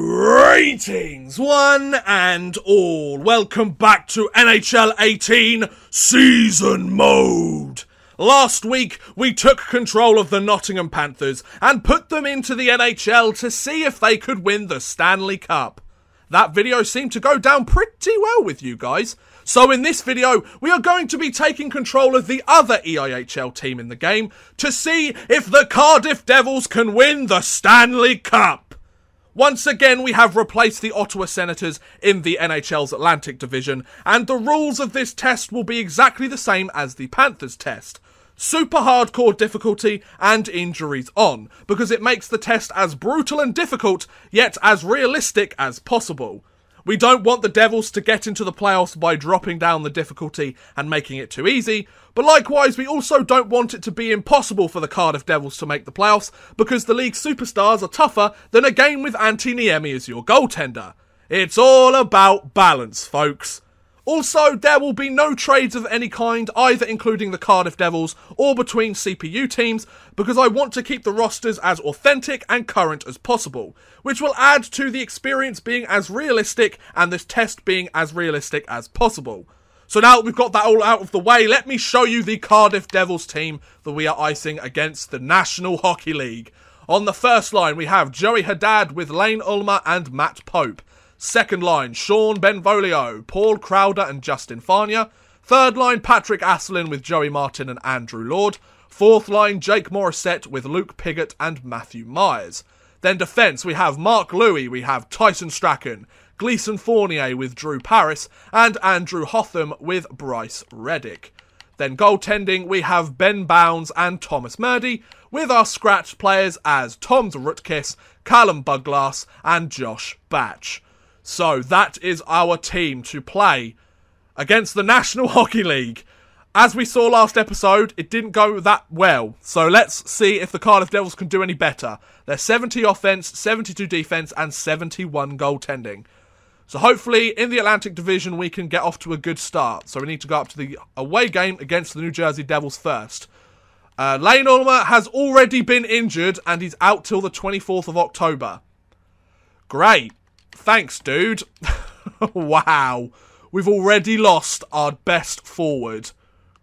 Greetings, one and all. Welcome back to NHL 18 Season Mode. Last week, we took control of the Nottingham Panthers and put them into the NHL to see if they could win the Stanley Cup. That video seemed to go down pretty well with you guys. So in this video, we are going to be taking control of the other EIHL team in the game to see if the Cardiff Devils can win the Stanley Cup. Once again, we have replaced the Ottawa Senators in the NHL's Atlantic Division, and the rules of this test will be exactly the same as the Panthers test. Super hardcore difficulty and injuries on, because it makes the test as brutal and difficult, yet as realistic as possible. We don't want the Devils to get into the playoffs by dropping down the difficulty and making it too easy, but likewise we also don't want it to be impossible for the Cardiff Devils to make the playoffs, because the league's superstars are tougher than a game with Antti Niemi as your goaltender. It's all about balance, folks. Also, there will be no trades of any kind, either including the Cardiff Devils or between CPU teams, because I want to keep the rosters as authentic and current as possible, which will add to the experience being as realistic and this test being as realistic as possible. So now that we've got that all out of the way, let me show you the Cardiff Devils team that we are icing against the National Hockey League. On the first line, we have Joey Haddad with Lane Ulmer and Matt Pope. Second line, Sean Benvolio, Paul Crowder and Justin Farnia. Third line, Patrick Aslin with Joey Martin and Andrew Lord. Fourth line, Jake Morissette with Luke Piggott and Matthew Myers. Then defence, we have Mark Louis, we have Tyson Strachan, Gleason Fournier with Drew Paris, and Andrew Hotham with Bryce Reddick. Then goaltending, we have Ben Bounds and Thomas Murdy, with our scratch players as Tom Rutkiss, Callum Buglass and Josh Batch. So that is our team to play against the National Hockey League. As we saw last episode, it didn't go that well. So let's see if the Cardiff Devils can do any better. They're 70 offense, 72 defense and 71 goaltending. So hopefully in the Atlantic Division we can get off to a good start. So we need to go up to the away game against the New Jersey Devils first. Lane Ulmer has already been injured and he's out till the 24th of October. Great. Thanks, dude. Wow. We've already lost our best forward.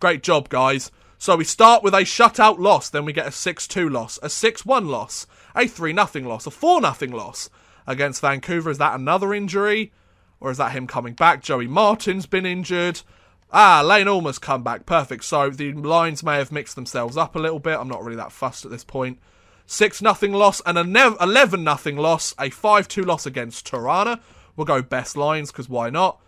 Great job, guys. So we start with a shutout loss, then we get a 6-2 loss, a 6-1 loss, a 3-0 loss, a 4-0 loss against Vancouver. Is that another injury? Or is that him coming back? Joey Martin's been injured. Lane Ulmer's come back. Perfect. So the lines may have mixed themselves up a little bit. I'm not really that fussed at this point. 6-0 loss and an 11-0 loss, a 5-2 loss against Tirana. We'll go best lines, because why not?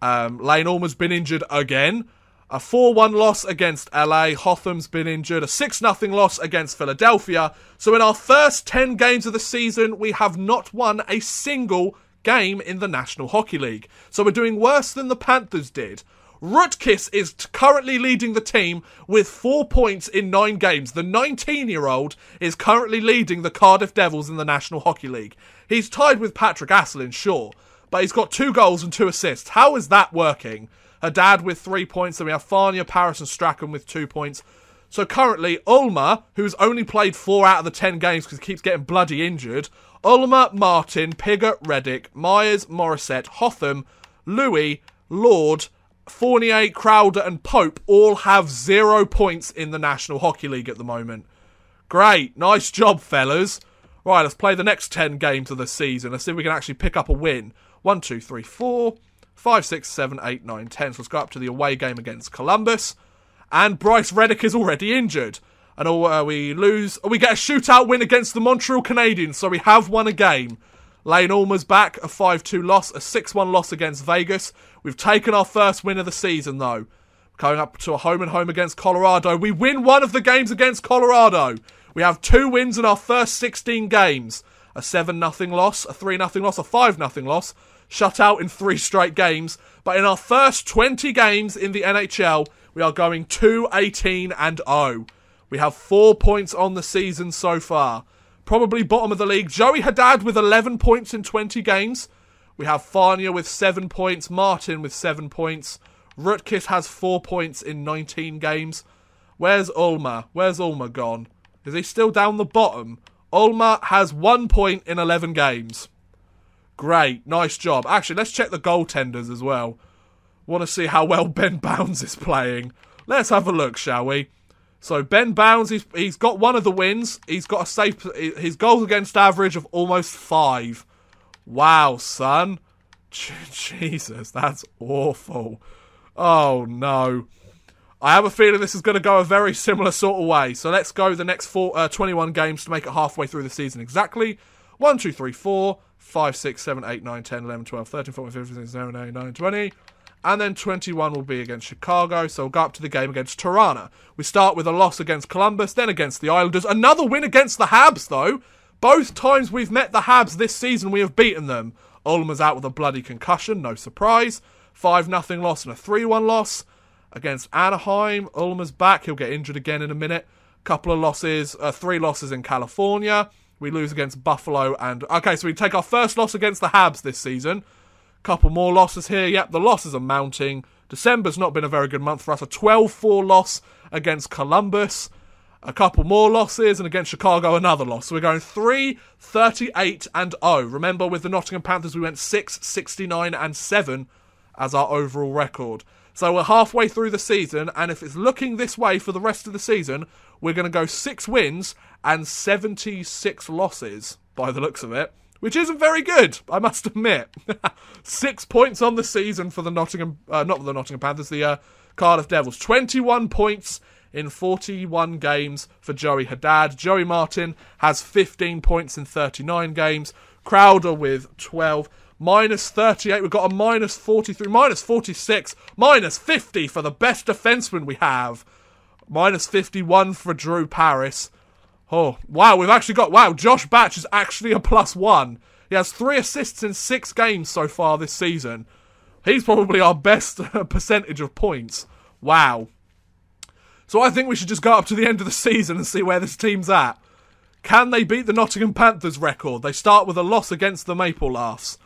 Lane Ulmer's been injured again. A 4-1 loss against LA. Hotham's been injured. A 6-0 loss against Philadelphia. So in our first 10 games of the season, we have not won a single game in the National Hockey League. So we're doing worse than the Panthers did. Rutkiss is currently leading the team with 4 points in 9 games. The 19-year-old is currently leading the Cardiff Devils in the National Hockey League. He's tied with Patrick Aslin, sure, but he's got 2 goals and 2 assists. How is that working? Haddad with 3 points, then we have Farnia, Paris and Strachan with 2 points. So currently, Ulmer, who's only played 4 out of the 10 games because he keeps getting bloody injured, Ulmer, Martin, Piggott, Reddick, Myers, Morissette, Hotham, Louis, Lord, Fournier, Crowder and Pope all have 0 points in the National Hockey League at the moment. Great. Nice job, fellas. Right, let's play the next 10 games of the season. Let's see if we can actually pick up a win. 1, 2, 3, 4, 5, 6, 7, 8, 9, 10. So let's go up to the away game against Columbus. And Bryce Reddick is already injured. And we lose. We get a shootout win against the Montreal Canadiens. So we have won a game. Lane Ulmer's back, a 5-2 loss, a 6-1 loss against Vegas. We've taken our first win of the season, though. Going up to a home-and-home against Colorado. We win one of the games against Colorado. We have 2 wins in our first 16 games. A 7-0 loss, a 3-0 loss, a 5-0 loss. Shut out in 3 straight games. But in our first 20 games in the NHL, we are going 2-18-0. We have 4 points on the season so far. Probably bottom of the league. Joey Haddad with 11 points in 20 games. We have Farnia with 7 points. Martin with 7 points. Rutkiss has 4 points in 19 games. Where's Ulmer? Where's Ulmer gone? Is he still down the bottom? Ulmer has 1 point in 11 games. Great, nice job. Actually, let's check the goaltenders as well. Want to see how well Ben Bounds is playing. Let's have a look, shall we? So Ben Bounds, he's got one of the wins. He's got a safe, his goals against average of almost 5. Wow, son. Jesus, that's awful. Oh, no. I have a feeling this is going to go a very similar sort of way. So let's go the next 21 games to make it halfway through the season exactly. 1, 2, 3, 4, 5, 6, 7, 8, 9, 10, 11, 12, 13, 14, 15, 16, 17, 18, 19, 20. And then 21 will be against Chicago. So we'll go up to the game against Tirana. We start with a loss against Columbus, then against the Islanders. Another win against the Habs, though. Both times we've met the Habs this season, we have beaten them. Ulmer's out with a bloody concussion, no surprise. 5-0 loss and a 3-1 loss. Against Anaheim, Ulmer's back. He'll get injured again in a minute. Couple of losses, 3 losses in California. We lose against Buffalo and... Okay, so we take our first loss against the Habs this season. Couple more losses here. Yep, the losses are mounting. December's not been a very good month for us. A 12-4 loss against Columbus. A couple more losses, and against Chicago, another loss. So we're going 3-38-0. Remember, with the Nottingham Panthers, we went 6-69-7 as our overall record. So we're halfway through the season, and if it's looking this way for the rest of the season, we're going to go 6 wins and 76 losses, by the looks of it. Which isn't very good, I must admit. 6 points on the season for the not the Nottingham Panthers, the Cardiff Devils. 21 points in 41 games for Joey Haddad. Joey Martin has 15 points in 39 games. Crowder with 12. Minus 38, we've got a minus 43, minus 46, minus 50 for the best defenseman we have. Minus 51 for Drew Paris. Oh, wow, we've actually got... Wow, Josh Batch is actually a +1. He has 3 assists in 6 games so far this season. He's probably our best percentage of points. Wow. So I think we should just go up to the end of the season and see where this team's at. Can they beat the Nottingham Panthers record? They start with a loss against the Maple Laughs.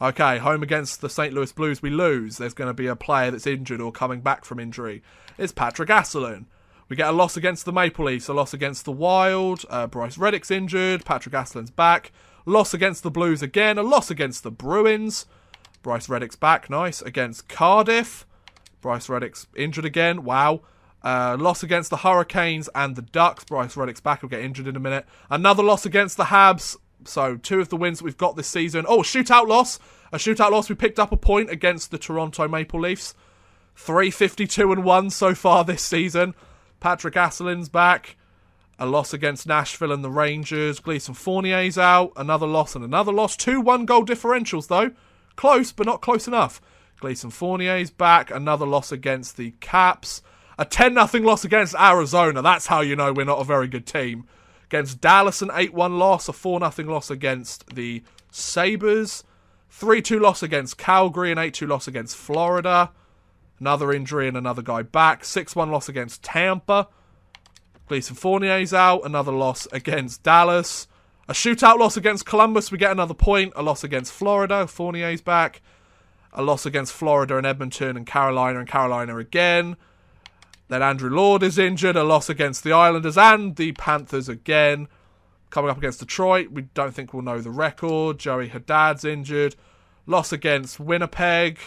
Okay, home against the St. Louis Blues, we lose. There's going to be a player that's injured or coming back from injury. It's Patrick Asselin. We get a loss against the Maple Leafs, a loss against the Wild. Bryce Reddick's injured. Patrick Asselin's back. Loss against the Blues again. A loss against the Bruins. Bryce Reddick's back. Nice. Against Cardiff. Bryce Reddick's injured again. Wow. Loss against the Hurricanes and the Ducks. Bryce Reddick's back. He'll get injured in a minute. Another loss against the Habs. So 2 of the wins that we've got this season. Oh, a shootout loss. A shootout loss. We picked up a point against the Toronto Maple Leafs. 3-52-1 so far this season. Patrick Asselin's back. A loss against Nashville and the Rangers. Gleason Fournier's out. Another loss and another loss. 2 1-goal differentials, though. Close, but not close enough. Gleason Fournier's back. Another loss against the Caps. A 10-0 loss against Arizona. That's how you know we're not a very good team. Against Dallas, an 8-1 loss. A 4-0 loss against the Sabres. 3-2 loss against Calgary. An 8-2 loss against Florida. Another injury and another guy back. 6-1 loss against Tampa. Gleason Fournier's out. Another loss against Dallas. A shootout loss against Columbus. We get another point. A loss against Florida. Fournier's back. A loss against Florida and Edmonton and Carolina again. Then Andrew Lord is injured. A loss against the Islanders and the Panthers again. Coming up against Detroit. We don't think we'll know the record. Joey Haddad's injured. Loss against Winnipeg.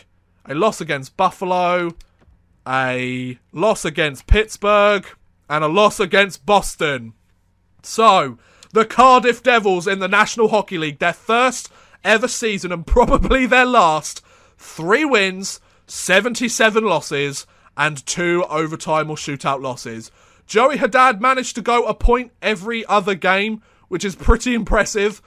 A loss against Buffalo. A loss against Pittsburgh. And a loss against Boston. So, the Cardiff Devils in the National Hockey League. Their first ever season and probably their last. 3 wins, 77 losses, and 2 overtime or shootout losses. Joey Haddad managed to go a point every other game, which is pretty impressive.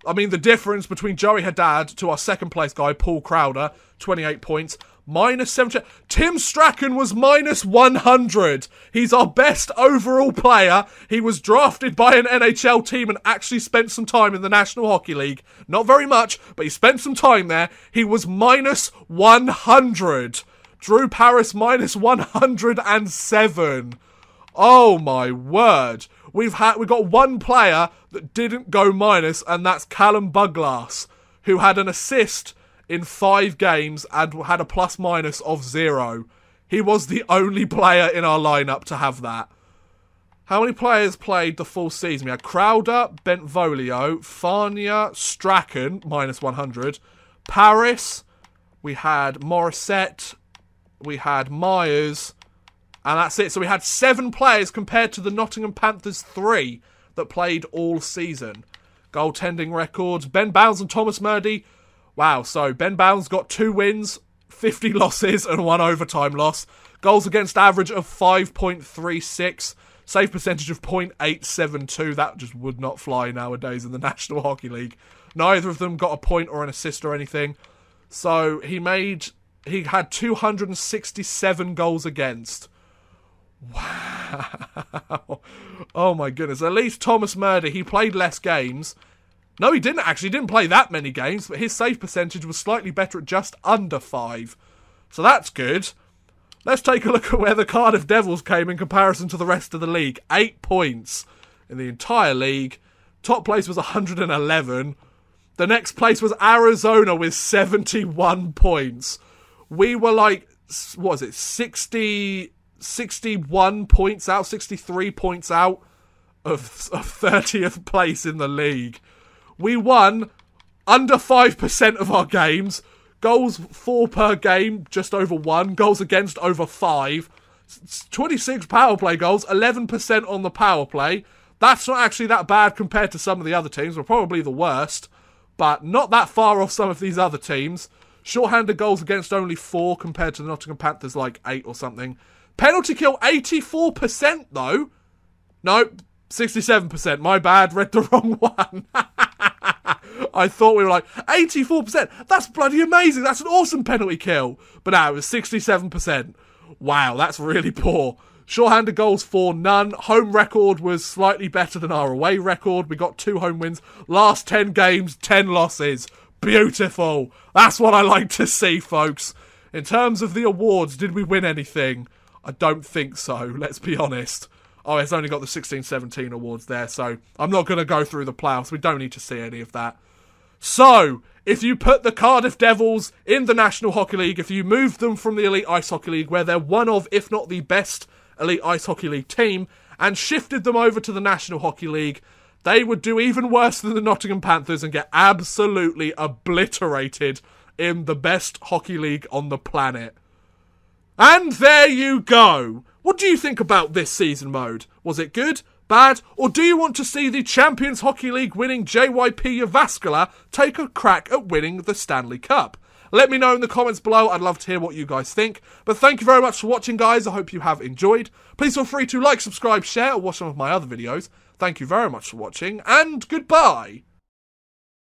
I mean, the difference between Joey Haddad to our second place guy, Paul Crowder, 28 points, minus 70. Tim Strachan was minus 100. He's our best overall player. He was drafted by an NHL team and actually spent some time in the National Hockey League. Not very much, but he spent some time there. He was minus 100. Drew Paris minus 107. Oh my word. We've got one player that didn't go minus, and that's Callum Buglass, who had an assist in 5 games and had a plus minus of 0. He was the only player in our lineup to have that. How many players played the full season? We had Crowder, Bentvolio, Farnia, Strachan, minus 100, Paris, we had Morissette, we had Myers, and that's it. So we had 7 players compared to the Nottingham Panthers 3 that played all season. Goaltending records, Ben Bowles and Thomas Murdy. Wow, so Ben Bowles got 2 wins, 50 losses and 1 overtime loss. Goals against average of 5.36. Save percentage of .872. That just would not fly nowadays in the National Hockey League. Neither of them got a point or an assist or anything. So he had 267 goals against. Wow. Oh my goodness. At least Thomas Murdy, he played less games. No, he didn't actually. He didn't play that many games, but his save percentage was slightly better at just under 5. So that's good. Let's take a look at where the Cardiff Devils came in comparison to the rest of the league. 8 points in the entire league. Top place was 111. The next place was Arizona with 71 points. We were like, what was it, 61 points out, 63 points out of 30th place in the league. We won under 5% of our games. Goals for per game, just over 1. Goals against, over 5. 26 power play goals, 11% on the power play. That's not actually that bad compared to some of the other teams. We're probably the worst, but not that far off some of these other teams. Shorthanded goals against, only 4 compared to the Nottingham Panthers, like 8 or something. Penalty kill, 84% though. No, 67%. My bad, read the wrong one. I thought we were like, 84%. That's bloody amazing. That's an awesome penalty kill. But no, it was 67%. Wow, that's really poor. Shorthanded goals for, none. Home record was slightly better than our away record. We got 2 home wins. Last 10 games, 10 losses. Beautiful. That's what I like to see, folks. In terms of the awards, did we win anything? I don't think so, let's be honest. Oh, it's only got the 16-17 awards there, so I'm not going to go through the playoffs. We don't need to see any of that. So, if you put the Cardiff Devils in the National Hockey League, if you move them from the Elite Ice Hockey League, where they're one of, if not the best Elite Ice Hockey League team, and shifted them over to the National Hockey League, they would do even worse than the Nottingham Panthers and get absolutely obliterated in the best hockey league on the planet. And there you go. What do you think about this season mode? Was it good, bad, or do you want to see the Champions Hockey League winning JYP Jyväskylä take a crack at winning the Stanley Cup? Let me know in the comments below. I'd love to hear what you guys think. But thank you very much for watching, guys. I hope you have enjoyed. Please feel free to like, subscribe, share, or watch some of my other videos. Thank you very much for watching, and goodbye.